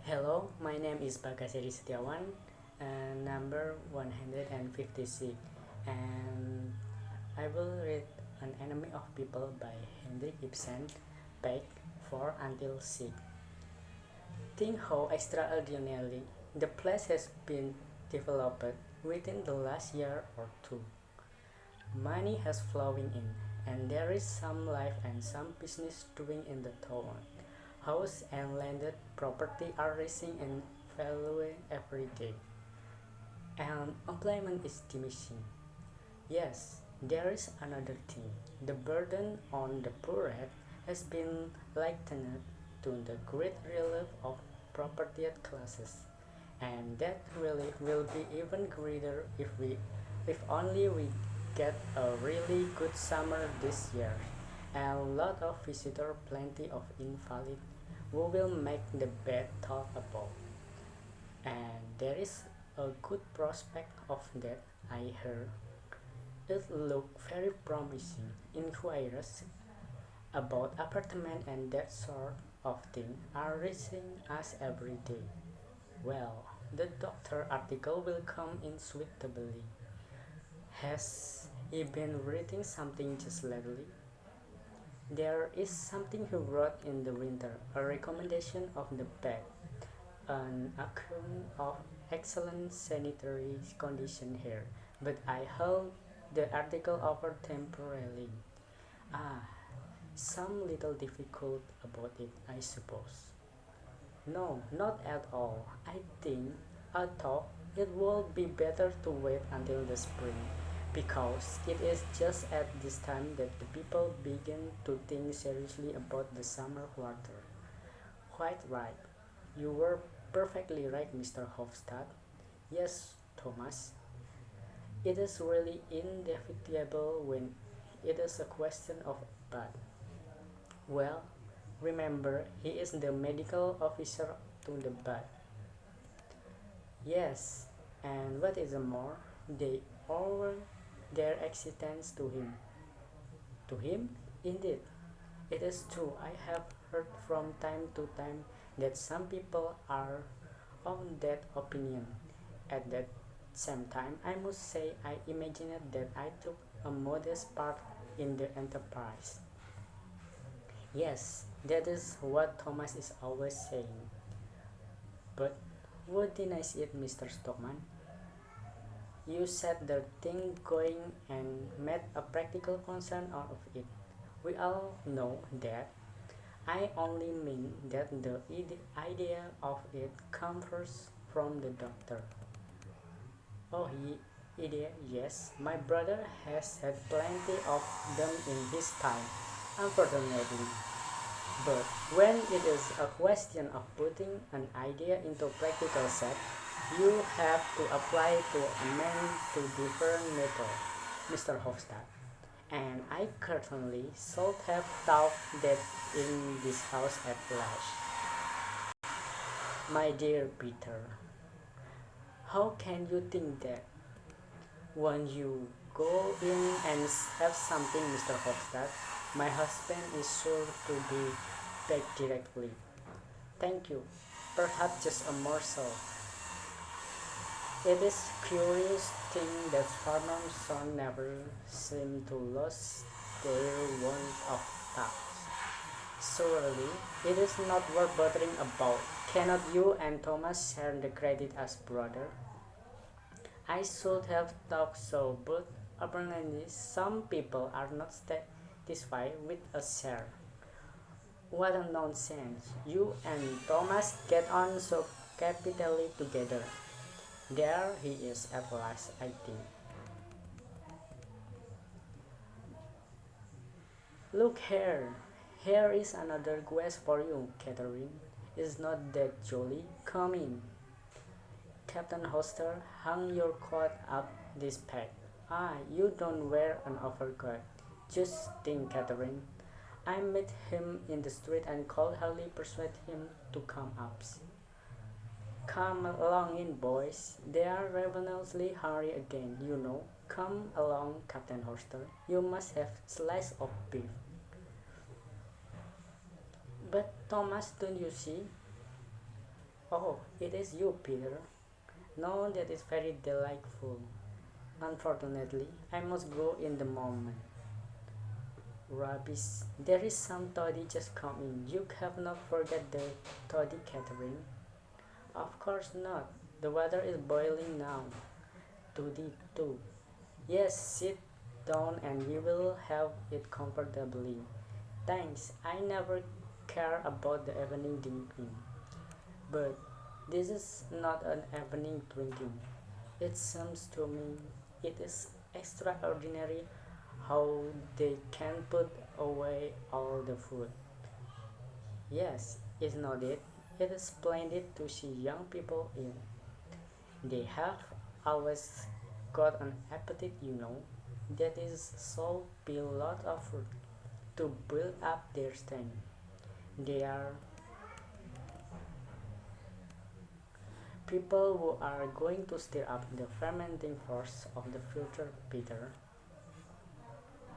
Hello, my name is Bagas Setyawan, number 156, and I will read An Enemy of People by Henry Ibsen, page 4 until 6. Think how extraordinarily the place has been developed within the last year or two. Money has flowing in, and there is some life and some business doing in the town. House and landed property are rising in value every day, and employment is diminishing. Yes, there is another thing. The burden on the poor has been lightened to the great relief of propertied classes, and that relief will be even greater if only we get a really good summer this year, and a lot of visitors, plenty of invalid who will make the bed talk about. And there is a good prospect of that, I heard. It looked very promising. Inquiries about apartment and that sort of thing are reaching us every day. Well, the doctor article will come in suitably. Has he been reading something just lately? There is something he wrote in the winter, a recommendation of the bed, an account of excellent sanitary condition here, but I held the article over temporarily. Ah, some little difficult about it, I suppose. No, not at all. I thought it would be better to wait until the spring, because it is just at this time that the people begin to think seriously about the summer quarter. Quite right. You were perfectly right, Mr. Hofstad. Yes, Thomas. It is really indefatigable when it is a question of bad. Well, remember, he is the medical officer to the bad. Yes, and what is more, they owe their existence to him. To him? Indeed, it is true. I have heard from time to time that some people are of that opinion. At that same time, I must say I imagined that I took a modest part in the enterprise. Yes, that is what Thomas is always saying. But who denies it, Mr. Stockman? You set the thing going and made a practical concern out of it. We all know that. I only mean that the idea of it comes first from the doctor. Oh, idea, yes. My brother has had plenty of them in his time, unfortunately. But when it is a question of putting an idea into practical set, you have to apply to a many to different methods, Mr. Hofstad. And I certainly should have thought that in this house at last. My dear Peter, how can you think that? When you go in and have something, Mr. Hofstad, my husband is sure to be back directly. Thank you. Perhaps just a morsel. It is curious thing that farmers son never seem to lose their want of tact. Surely it is not worth bothering about. Cannot you and Thomas share the credit as brother? I should have thought so, but apparently some people are not satisfied with a share. What a nonsense! You and Thomas get on so capitally together. There he is at last, I think. Look here. Here is another quest for you, Catherine. Is not that jolly? Come in. Captain Hoster, hang your coat up this peg. Ah, you don't wear an overcoat. Just think, Catherine. I met him in the street and could hardly persuade him to come up. Come along in, boys. They are ravenously hungry again, you know. Come along, Captain Horster. You must have slice of beef. But Thomas, don't you see? Oh, it is you, Peter. No, that is very delightful. Unfortunately, I must go in the moment. Rubbish. There is some toddy just coming. You have not forget the toddy catering? Of course not. The water is boiling now. Toddy too. Yes, sit down and we will have it comfortably. Thanks. I never care about the evening drinking. But this is not an evening drinking. It seems to me it is extraordinary how they can put away all the food. Yes, is not it? It is splendid to see young people in. They have always got an appetite, you know. That is so be a lot of food to build up their strength. They are people who are going to stir up the fermenting force of the future, Peter.